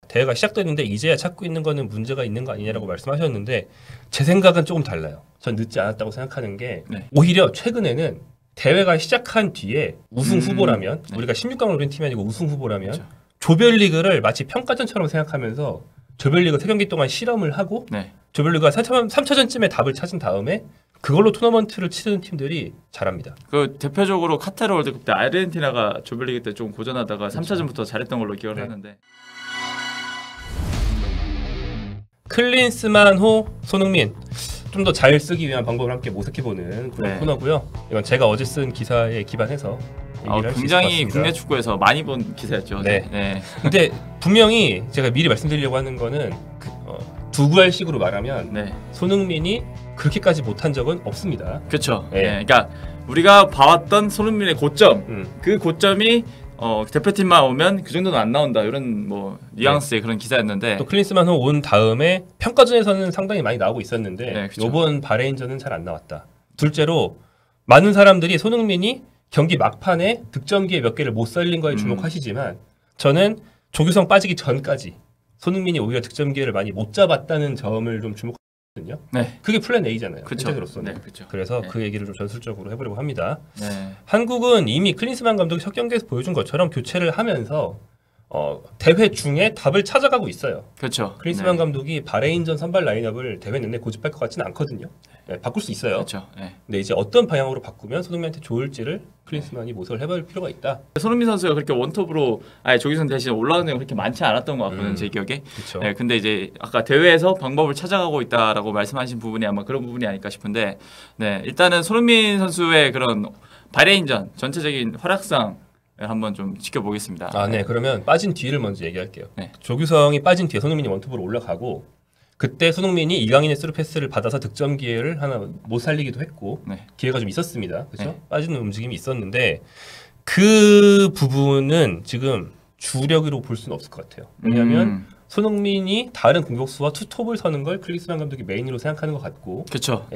대회가 시작됐는데 이제야 찾고 있는 거는 문제가 있는 거 아니냐라고 말씀하셨는데 제 생각은 조금 달라요. 전 늦지 않았다고 생각하는 게 오히려 최근에는 대회가 시작한 뒤에 우승 후보라면 우리가 16강을 노린 팀이 아니고 우승 후보라면 그렇죠. 조별리그를 마치 평가전처럼 생각하면서 조별리그 3경기 동안 실험을 하고 조별리그가 3차전쯤에 답을 찾은 다음에 그걸로 토너먼트를 치르는 팀들이 잘합니다. 그 대표적으로 카타르 월드컵 때 아르헨티나가 조별리그 때 좀 고전하다가 그렇죠. 3차전부터 잘했던 걸로 기억을 하는데 클린스만호, 손흥민 좀 더 잘 쓰기 위한 방법을 함께 모색해보는 그런 코너고요. 이건 제가 어제 쓴 기사에 기반해서 굉장히 국내 축구에서 많이 본 기사였죠. 근데 분명히 제가 미리 말씀드리려고 하는 거는 두구알식으로 말하면 손흥민이 그렇게까지 못한 적은 없습니다. 그렇죠. 그러니까 우리가 봐왔던 손흥민의 고점, 그 고점이 대표팀만 오면 그 정도는 안 나온다 이런 뭐 뉘앙스의 그런 기사였는데 또 클린스만호 온 다음에 평가전에서는 상당히 많이 나오고 있었는데 이번 바레인전은 잘 안 나왔다. 둘째로 많은 사람들이 손흥민이 경기 막판에 득점기에 몇 개를 못 살린 거에 주목하시지만 저는 조규성 빠지기 전까지 손흥민이 오히려 득점 기회를 많이 못 잡았다는 점을 좀 주목하거든요. 그게 플랜 A잖아요. 현재로서는. 그래서 그 얘기를 좀 전술적으로 해보려고 합니다. 한국은 이미 클린스만 감독이 첫 경기에서 보여준 것처럼 교체를 하면서 대회 중에 답을 찾아가고 있어요. 그렇죠. 클린스만 감독이 바레인전 선발 라인업을 대회 내내 고집할 것 같지는 않거든요. 바꿀 수 있어요. 근데 이제 어떤 방향으로 바꾸면 손흥민한테 좋을지를 클린스만이 모색을 해볼 필요가 있다. 손흥민 선수가 그렇게 원톱으로 아예 조규성 대신 올라오는 게 그렇게 많지 않았던 것 같거든요. 제 기억에. 근데 이제 아까 대회에서 방법을 찾아가고 있다라고 말씀하신 부분이 아마 그런 부분이 아닐까 싶은데 일단은 손흥민 선수의 그런 바레인전 전체적인 활약상 한번 좀 지켜보겠습니다. 그러면 빠진 뒤를 먼저 얘기할게요. 조규성이 빠진 뒤에 손흥민이 원톱으로 올라가고 그때 손흥민이 이강인의 스루 패스를 받아서 득점 기회를 하나 못 살리기도 했고 기회가 좀 있었습니다. 그렇죠? 빠지는 움직임이 있었는데 그 부분은 지금 주력으로 볼 수는 없을 것 같아요. 왜냐하면 손흥민이 다른 공격수와 투톱을 서는 걸 클린스만 감독이 메인으로 생각하는 것 같고 그렇죠.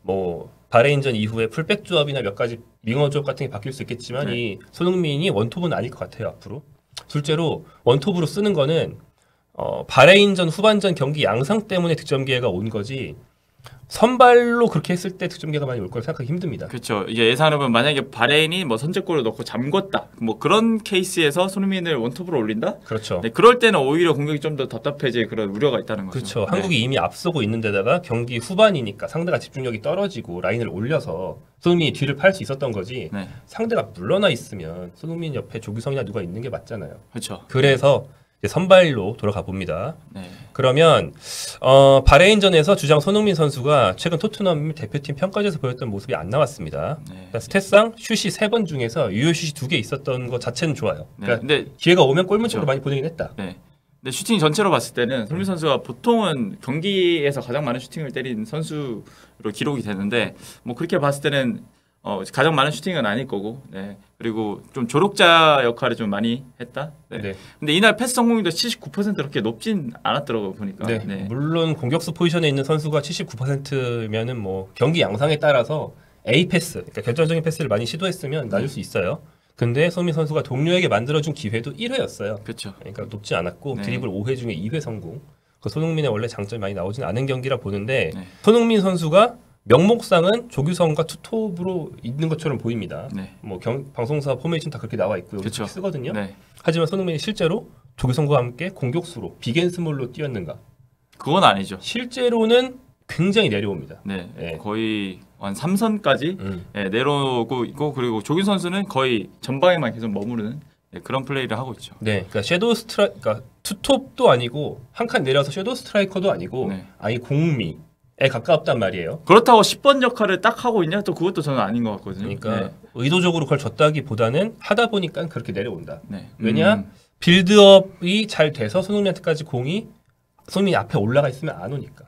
뭐 바레인전 이후에 풀백 조합이나 몇 가지 윙어 조합 같은 게 바뀔 수 있겠지만 이 손흥민이 원톱은 아닐 것 같아요. 앞으로. 둘째로 원톱으로 쓰는 거는 바레인전 후반전 경기 양상 때문에 득점 기회가 온 거지 선발로 그렇게 했을 때 득점 기회가 많이 올 걸 생각하기 힘듭니다. 그렇죠. 이제 예상해보면 만약에 바레인이 뭐 선제골을 넣고 잠궜다 뭐 그런 케이스에서 손흥민을 원톱으로 올린다? 그렇죠. 그럴 때는 오히려 공격이 좀 더 답답해질 그런 우려가 있다는 거죠. 그렇죠. 한국이 이미 앞서고 있는 데다가 경기 후반이니까 상대가 집중력이 떨어지고 라인을 올려서 손흥민이 뒤를 팔 수 있었던 거지 상대가 물러나 있으면 손흥민 옆에 조규성이나 누가 있는 게 맞잖아요. 그렇죠. 그래서 이제 선발로 돌아가 봅니다. 그러면 바레인전에서 주장 손흥민 선수가 최근 토트넘 대표팀 평가전에서 보였던 모습이 안 나왔습니다. 그러니까 스탯상 슛이 3번 중에서 유효 슛이 2개 있었던 것 자체는 좋아요. 그러니까 근데 기회가 오면 골문 쪽으로 많이 보내긴 했다. 근데 슈팅 전체로 봤을 때는 손흥민 선수가 보통은 경기에서 가장 많은 슈팅을 때린 선수로 기록이 되는데 뭐 그렇게 봤을 때는 가장 많은 슈팅은 아닐 거고, 그리고 좀 조력자 역할을 좀 많이 했다. 근데 이날 패스 성공률도 79% 그렇게 높진 않았더라고요 보니까. 물론 공격수 포지션에 있는 선수가 79%면은 뭐 경기 양상에 따라서 A 패스, 그러니까 결정적인 패스를 많이 시도했으면 낮을 수 있어요. 근데 손흥민 선수가 동료에게 만들어준 기회도 1회였어요. 그렇죠. 그러니까 높지 않았고 드리블 5회 중에 2회 성공. 그 손흥민의 원래 장점이 많이 나오진 않은 경기라 보는데 손흥민 선수가 명목상은 조규성과 투톱으로 있는 것처럼 보입니다. 뭐 방송사 포메이션 다 그렇게 나와 있고요. 그렇게 쓰거든요. 하지만 손흥민이 실제로 조규성과 함께 공격수로 빅앤스몰로 뛰었는가? 그건 아니죠. 실제로는 굉장히 내려옵니다. 거의 한 3선까지 내려오고 있고 그리고 조규성 선수는 거의 전방에만 계속 머무르는 그런 플레이를 하고 있죠. 그러니까 그러니까 투톱도 아니고 한 칸 내려서 섀도우 스트라이커도 아니고 아예 공미. 에 가깝단 말이에요. 그렇다고 10번 역할을 딱 하고 있냐? 또 그것도 저는 아닌 것 같거든요. 그러니까 의도적으로 그걸 줬다기보다는 하다 보니까 그렇게 내려온다. 왜냐? 빌드업이 잘 돼서 손흥민한테까지 공이 손흥민이 앞에 올라가 있으면 안 오니까.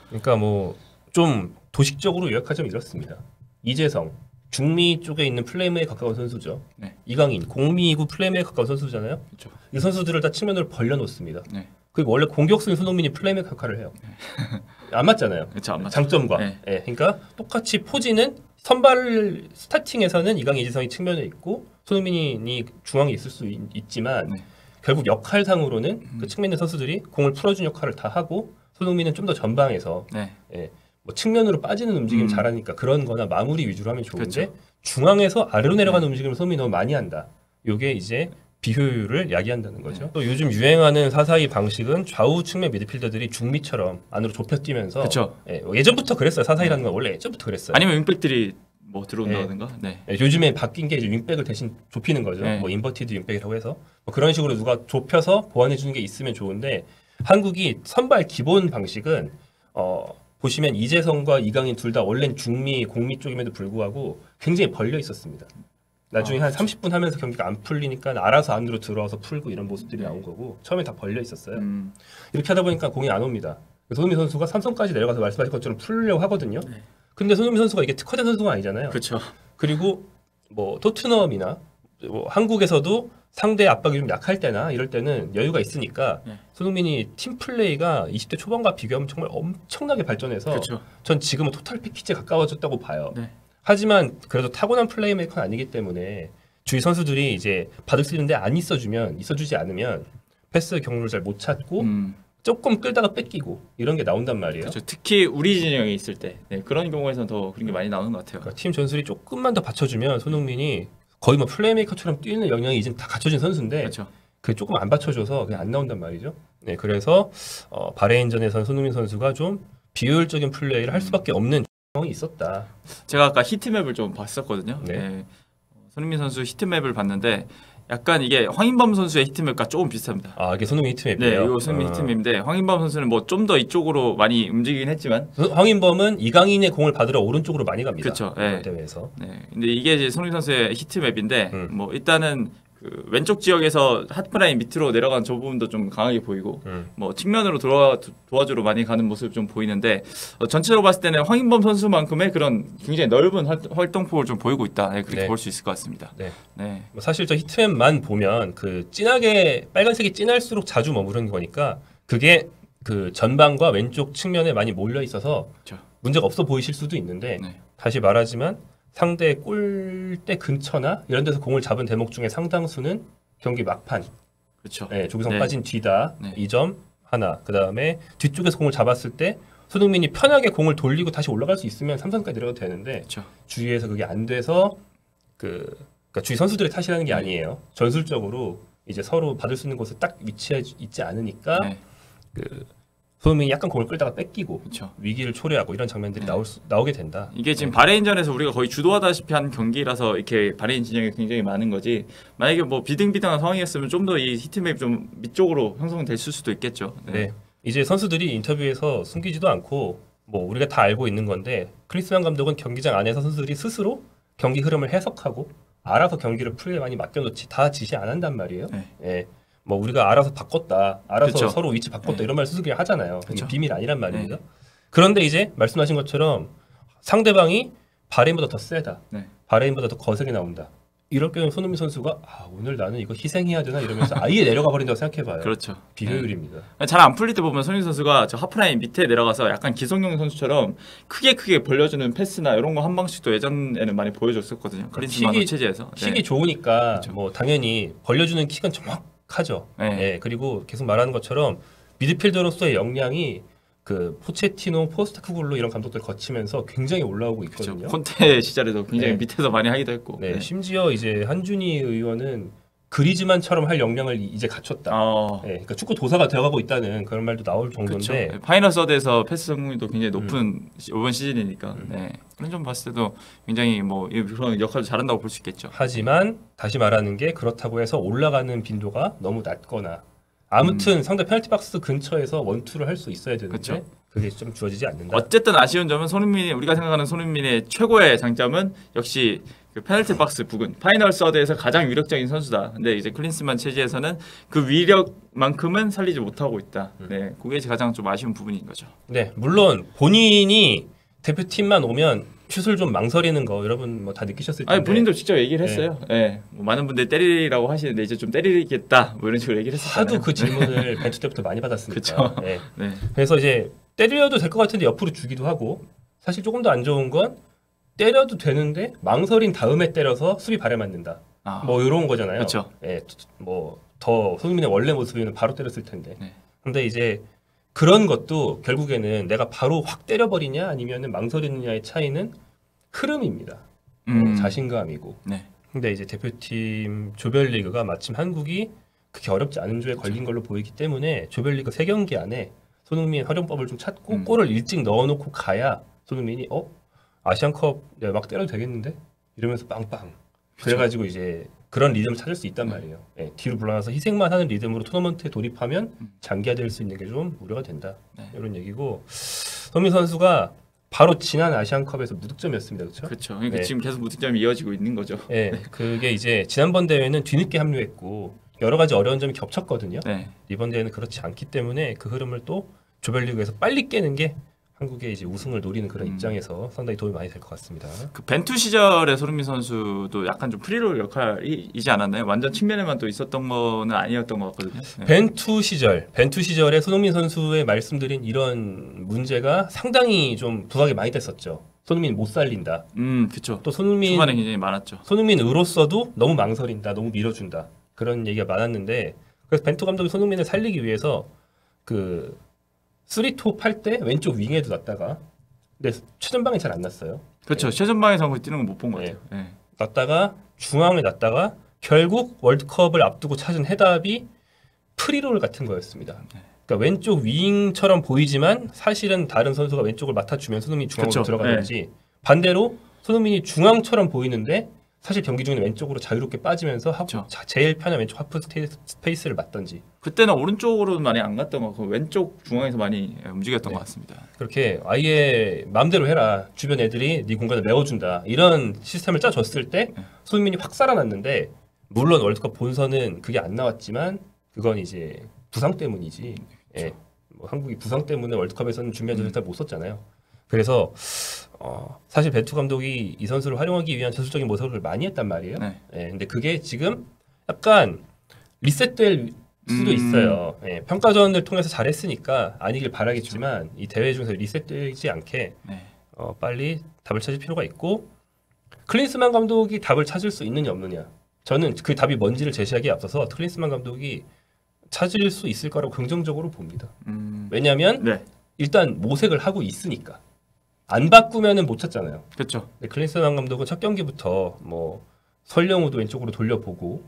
그러니까 뭐 좀 도식적으로 요약하자면 이렇습니다. 이재성, 중미 쪽에 있는 플레이메에 가까운 선수죠. 이강인, 공미이고 플레이메에 가까운 선수잖아요. 이 선수들을 다 측면으로 벌려놓습니다. 그리고 원래 공격수인 손흥민이 플레이메이커 역할을 해요. 안 맞잖아요. 안 맞죠. 장점과. 그러니까 똑같이 포지는 선발 스타팅에서는 이강인, 이재성이 측면에 있고 손흥민이 중앙에 있을 수 있지만 결국 역할상으로는 그 측면의 선수들이 공을 풀어준 역할을 다 하고 손흥민은 좀 더 전방에서 예, 뭐 측면으로 빠지는 움직임 잘하니까 그런 거나 마무리 위주로 하면 좋은데 그렇죠. 중앙에서 아래로 내려가는 움직임을 손흥민이 너무 많이 한다. 요게 이제 비효율을 야기한다는 거죠. 또 요즘 유행하는 4-4-2 방식은 좌우 측면 미드필더들이 중미처럼 안으로 좁혀 뛰면서 예, 예전부터 그랬어요. 4-4-2라는 건 원래 예전부터 그랬어요. 아니면 윙백들이 뭐 들어온다든가. 예, 요즘에 바뀐 게 이제 윙백을 대신 좁히는 거죠. 뭐 인버티드 윙백이라고 해서 뭐 그런 식으로 누가 좁혀서 보완해 주는 게 있으면 좋은데 한국이 선발 기본 방식은 보시면 이재성과 이강인 둘 다 원래는 중미, 공미 쪽임에도 불구하고 굉장히 벌려 있었습니다. 나중에 한 30분 하면서 경기가 안 풀리니까 알아서 안으로 들어와서 풀고 이런 모습들이 나온 거고 처음에 다 벌려 있었어요. 이렇게 하다 보니까 공이 안 옵니다. 손흥민 선수가 삼성까지 내려가서 말씀하신 것처럼 풀려고 하거든요. 근데 손흥민 선수가 이게 특화된 선수가 아니잖아요. 그렇죠. 그리고 뭐 토트넘이나 뭐 한국에서도 상대 압박이 좀 약할 때나 이럴 때는 여유가 있으니까 손흥민이 팀 플레이가 20대 초반과 비교하면 정말 엄청나게 발전해서 전 지금은 토탈 패키지에 가까워졌다고 봐요. 하지만 그래도 타고난 플레이메이커는 아니기 때문에 주위 선수들이 이제 받을 수 있는데 안 있어주지 않으면 패스 경로를 잘 못 찾고 조금 끌다가 뺏기고 이런 게 나온단 말이에요. 그렇죠. 특히 우리 진영에 있을 때 그런 경우에서는 더 그런 게 많이 나오는 것 같아요. 그러니까 팀 전술이 조금만 더 받쳐주면 손흥민이 거의 뭐 플레이메이커처럼 뛰는 역량이 이제 다 갖춰진 선수인데 그 조금 안 받쳐줘서 그냥 안 나온단 말이죠. 네, 그래서 바레인전에서는 손흥민 선수가 좀 비효율적인 플레이를 할 수밖에 없는 상황이 있었다. 제가 아까 히트맵을 좀 봤었거든요. 손흥민 선수 히트맵을 봤는데 약간 이게 황인범 선수의 히트맵과 조금 비슷합니다. 아, 이게 손흥민 히트맵이에요? 네, 이거 손흥민 히트맵인데 황인범 선수는 뭐 좀 더 이쪽으로 많이 움직이긴 했지만 황인범은 이강인의 공을 받으러 오른쪽으로 많이 갑니다. 그렇죠. 대회에서. 네, 근데 이게 이제 손흥민 선수의 히트맵인데 뭐 일단은 그 왼쪽 지역에서 하프라인 밑으로 내려간 저 부분도 좀 강하게 보이고 뭐 측면으로 도와주러 많이 가는 모습 좀 보이는데 전체적으로 봤을 때는 황인범 선수만큼의 그런 굉장히 넓은 활동폭을 좀 보이고 있다. 그렇게 볼 수 있을 것 같습니다. 뭐 사실 저 히트맵만 보면 그 진하게 빨간색이 진할수록 자주 머무르는 거니까 그게 그 전방과 왼쪽 측면에 많이 몰려 있어서 문제가 없어 보이실 수도 있는데 다시 말하지만 상대 골대 근처나 이런 데서 공을 잡은 대목 중에 상당수는 경기 막판. 조규성 빠진 뒤다. 이 점 하나. 그다음에 뒤쪽에서 공을 잡았을 때 손흥민이 편하게 공을 돌리고 다시 올라갈 수 있으면 3선까지 내려가도 되는데 주위에서 그게 안 돼서 그러니까 주위 선수들의 탓이라는 게 아니에요. 전술적으로 이제 서로 받을 수 있는 곳에 딱 위치해 있지 않으니까 손흥민이 약간 공을 끌다가 뺏기고 위기를 초래하고 이런 장면들이 나오게 된다. 이게 지금 바레인전에서 우리가 거의 주도하다시피 한 경기라서 이렇게 바레인 진영이 굉장히 많은 거지. 만약에 뭐 비등비등한 상황이었으면 좀 더 이 히트맵이 좀 밑쪽으로 형성됐을 수도 있겠죠. 이제 선수들이 인터뷰에서 숨기지도 않고 뭐 우리가 다 알고 있는 건데 클린스만 감독은 경기장 안에서 선수들이 스스로 경기 흐름을 해석하고 알아서 경기를 플레이에 많이 맡겨놓지 다 지시 안 한단 말이에요. 뭐 우리가 알아서 바꿨다, 알아서 서로 위치 바꿨다 이런 말 스스로 하잖아요. 비밀 아니란 말입니다. 그런데 이제 말씀하신 것처럼 상대방이 바레인보다 더 세다, 바레인보다 더 거세게 나온다. 이럴 경우 손흥민 선수가 오늘 나는 이거 희생해야 되나 이러면서 아예 내려가 버린다고 생각해봐요. 비효율입니다. 잘 안 풀릴 때 보면 손흥민 선수가 저 하프라인 밑에 내려가서 약간 기성용 선수처럼 크게 벌려주는 패스나 이런 거 한 방씩도 예전에는 많이 보여줬었거든요. 클린스만 체제에서 킥이 좋으니까 뭐 당연히 벌려주는 킥은 정확하죠. 그리고 계속 말하는 것처럼 미드필더로서의 역량이 그 포체티노, 포스테코글루 이런 감독들 거치면서 굉장히 올라오고 있거든요. 콘테 시절에도 굉장히 밑에서 많이 하기도 했고. 심지어 이제 한준희 의원은 그리즈만처럼 할 역량을 이제 갖췄다. 그러니까 축구 도사가 되어가고 있다는 그런 말도 나올 정도인데. 파이널 서드에서 패스 성공률도 굉장히 높은 이번 시즌이니까. 그런 점 봤을 때도 굉장히 뭐 그런 역할도 잘한다고 볼 수 있겠죠. 하지만 다시 말하는 게 그렇다고 해서 올라가는 빈도가 너무 낮거나. 아무튼 상대 페널티 박스 근처에서 원투를 할 수 있어야 되는데 그게 좀 주어지지 않는다. 어쨌든 아쉬운 점은 우리가 생각하는 손흥민의 최고의 장점은 역시 그 페널티 박스 부근 파이널 서드에서 가장 위력적인 선수다. 근데 이제 클린스만 체제에서는 그 위력만큼은 살리지 못하고 있다. 그게 가장 좀 아쉬운 부분인 거죠. 물론 본인이 대표팀만 오면 슛을 좀 망설이는 거 여러분 뭐 다 느끼셨을 텐데. 본인도 직접 얘기를 했어요. 뭐 많은 분들이 때리라고 하시는데 이제 좀 때리겠다 뭐 이런 식으로 얘기를 했었잖아요. 하도 그 질문을 벤투 때부터 많이 받았으니까. 그래서 이제 때려도 될 것 같은데 옆으로 주기도 하고 사실 조금 더 안 좋은 건 때려도 되는데 망설인 다음에 때려서 수비 발에 맞는다. 뭐 이런 거잖아요. 뭐 더 손흥민의 원래 모습이면 바로 때렸을 텐데. 네. 근데 이제 그런 것도 결국에는 내가 바로 확 때려버리냐 아니면은 망설이느냐의 차이는 흐름입니다. 자신감이고. 네. 근데 이제 대표팀 조별리그가 마침 한국이 그렇게 어렵지 않은 조에 걸린 걸로 보이기 때문에 조별리그 3경기 안에 손흥민 활용법을 좀 찾고 골을 일찍 넣어놓고 가야 손흥민이 아시안컵 막 때려도 되겠는데? 이러면서 빵빵. 그래가지고 이제 그런 리듬을 찾을 수 있단 말이에요. 네, 뒤로 물러나서 희생만 하는 리듬으로 토너먼트에 돌입하면 장기화될 수 있는 게 좀 우려가 된다. 이런 얘기고 손흥민 선수가 바로 지난 아시안컵에서 무득점이었습니다. 그렇죠? 그렇죠. 그러니까 지금 계속 무득점이 이어지고 있는 거죠. 네, 그게 이제 지난번 대회는 뒤늦게 합류했고 여러 가지 어려운 점이 겹쳤거든요. 이번 대회는 그렇지 않기 때문에 그 흐름을 또 조별리그에서 빨리 깨는 게 한국의 이제 우승을 노리는 그런 입장에서 상당히 도움이 많이 될 것 같습니다. 그 벤투 시절의 손흥민 선수도 약간 좀 프리롤 역할이지 않았나요? 완전 측면에만 또 있었던 거는 아니었던 것 같거든요. 벤투 시절에 손흥민 선수의 말씀드린 이런 문제가 상당히 좀 부각이 많이 됐었죠. 손흥민 못 살린다. 그렇죠. 또 손흥민 초반에 굉장히 많았죠. 손흥민으로서도 너무 망설인다, 너무 밀어준다 그런 얘기가 많았는데 그래서 벤투 감독이 손흥민을 살리기 위해서 그 3톱 할 때 왼쪽 윙에도 놨다가 근데 최전방에 잘 안 났어요. 그렇죠. 최전방에서 거의 뛰는 거 못 본 것 같아요. 놨다가 중앙에 놨다가 결국 월드컵을 앞두고 찾은 해답이 프리롤 같은 거였습니다. 그러니까 왼쪽 윙처럼 보이지만 사실은 다른 선수가 왼쪽을 맡아주면 손흥민이 중앙으로 들어가든지 반대로 손흥민이 중앙처럼 보이는데 사실 경기 중에 왼쪽으로 자유롭게 빠지면서 제일 편한 왼쪽 하프 스페이스를 맞던지 그때는 오른쪽으로는 많이 안 갔던 것 같고 왼쪽 중앙에서 많이 움직였던 것 같습니다. 그렇게 아예 마음대로 해라. 주변 애들이 네 공간을 메워준다. 이런 시스템을 짜줬을 때 손흥민이 확 살아났는데 물론 월드컵 본선은 그게 안 나왔지만 그건 이제 부상 때문이지. 뭐 한국이 부상 때문에 월드컵에서는 준비한 전을 잘 못 썼잖아요. 그래서 사실 벤투 감독이 이 선수를 활용하기 위한 전술적인 모색을 많이 했단 말이에요. 근데 그게 지금 약간 리셋될 수도 있어요. 평가전을 통해서 잘했으니까 아니길 바라겠지만 이 대회 중에서 리셋되지 않게 빨리 답을 찾을 필요가 있고 클린스만 감독이 답을 찾을 수 있느냐 없느냐. 저는 그 답이 뭔지를 제시하기에 앞서서 클린스만 감독이 찾을 수 있을 거라고 긍정적으로 봅니다. 왜냐하면 일단 모색을 하고 있으니까. 안 바꾸면은 못 찾잖아요. 그렇죠. 클린스만 감독은 첫 경기부터 뭐 설령우도 왼쪽으로 돌려보고,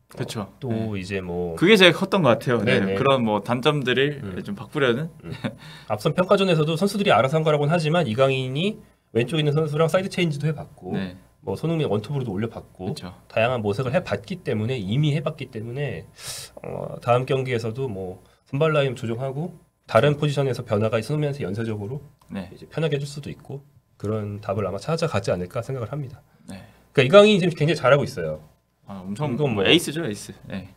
그렇죠. 또 이제 뭐 그게 제일 컸던 것 같아요. 그런 뭐 단점들을 좀 바꾸려는. 앞선 평가전에서도 선수들이 알아서 한 거라고는 하지만 이강인이 왼쪽에 있는 선수랑 사이드 체인지도 해봤고, 뭐 손흥민 원톱으로도 올려봤고, 다양한 모색을 해봤기 때문에 이미 해봤기 때문에 다음 경기에서도 뭐 선발 라인 조정하고. 다른 포지션에서 변화가 손흥민한테 연쇄적으로 이제 편하게 해줄 수도 있고 그런 답을 아마 찾아가지 않을까 생각을 합니다. 그러니까 이강인이 지금 굉장히 잘하고 있어요. 엄청 뭐 에이스죠, 에이스.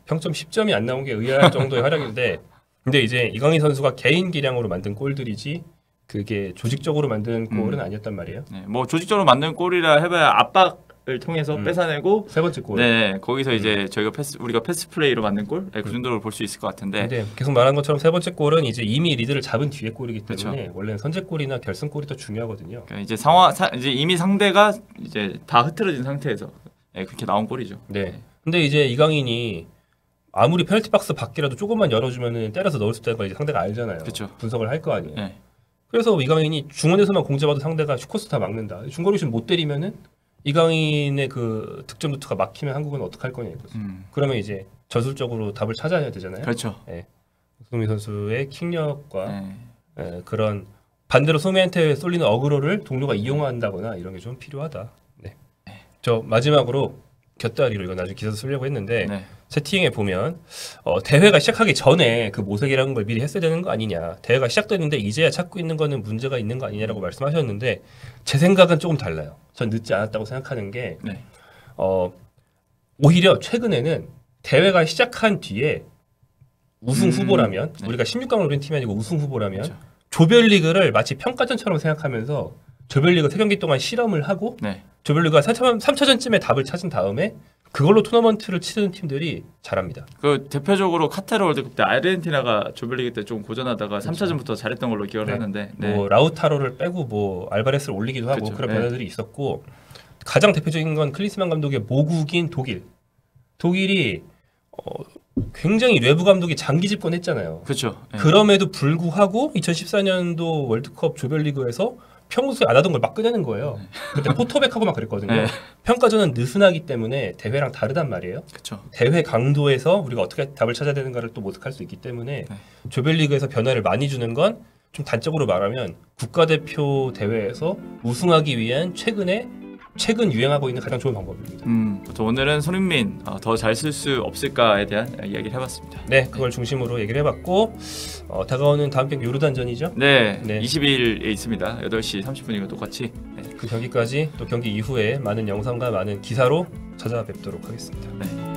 평점 10점이 안 나온 게 의아할 정도의 활약인데 근데 이제 이강인 선수가 개인 기량으로 만든 골들이지 그게 조직적으로 만든 골은 아니었단 말이에요. 뭐 조직적으로 만든 골이라 해봐야 압박을 통해서 뺏어내고 세 번째 골. 거기서 이제 우리가 패스 플레이로 만든 골, 그 정도로 볼 수 있을 것 같은데. 근데 계속 말한 것처럼 세 번째 골은 이제 이미 리드를 잡은 뒤에 골이기 때문에 원래는 선제골이나 결승골이 더 중요하거든요. 그러니까 이제 이제 이미 상대가 이제 다 흐트러진 상태에서 그렇게 나온 골이죠. 근데 이제 이강인이 아무리 페널티 박스 밖이라도 조금만 열어주면은 때려서 넣을 수 있다는 걸 이제 상대가 알잖아요. 분석을 할 거 아니에요. 그래서 이강인이 중원에서만 공잡아도 상대가 슈코스 다 막는다. 중거리슛 못 때리면은 이강인의 그 득점 루트가 막히면 한국은 어떻게 할 거냐 이거죠. 그러면 이제 전술적으로 답을 찾아야 되잖아요. 손흥민 선수의 킥력과 그런 반대로 손흥민한테 쏠리는 어그로를 동료가 이용한다거나 이런 게 좀 필요하다. 저 마지막으로 곁다리로 이거 나중에 기사 쓰려고 했는데 채팅에 보면 대회가 시작하기 전에 그 모색이라는 걸 미리 했어야 되는 거 아니냐. 대회가 시작됐는데 이제야 찾고 있는 거는 문제가 있는 거 아니냐라고 말씀하셨는데 제 생각은 조금 달라요. 전 늦지 않았다고 생각하는 게 오히려 최근에는 대회가 시작한 뒤에 우승 후보라면 우리가 16강을 노린 팀이 아니고 우승 후보라면 조별리그를 마치 평가전처럼 생각하면서 조별리그 3경기 동안 실험을 하고 조별리그가 3차전쯤에 답을 찾은 다음에 그걸로 토너먼트를 치르는 팀들이 잘합니다. 그 대표적으로 카타르 월드컵 때 아르헨티나가 조별리그 때 좀 고전하다가 3차전부터 잘했던 걸로 기억을 하는데 뭐 라우타로를 빼고 뭐 알바레스를 올리기도 하고 그런 변화들이 있었고 가장 대표적인 건 클린스만 감독의 모국인 독일이 굉장히 레브 감독이 장기 집권했잖아요. 그렇죠. 네. 그럼에도 불구하고 2014년도 월드컵 조별리그에서 평소에 안 하던 걸 막 꺼내는 거예요. 그때 포토백하고 막 그랬거든요. 네. 평가전은 느슨하기 때문에 대회랑 다르단 말이에요. 그렇죠. 대회 강도에서 우리가 어떻게 답을 찾아야 되는가를 또 모색할 수 있기 때문에 네. 조별리그에서 변화를 많이 주는 건 좀 단적으로 말하면 국가대표 대회에서 우승하기 위한 최근 유행하고 있는 가장 좋은 방법입니다. 오늘은 손흥민 더 잘 쓸 수 없을까에 대한 이야기를 해봤습니다. 네, 그걸 중심으로 얘기를 해봤고 다가오는 다음 경기 요르단전이죠? 네, 20일에 있습니다. 8시 30분이고 똑같이. 네. 그 경기까지 또 경기 이후에 많은 영상과 많은 기사로 찾아뵙도록 하겠습니다. 네.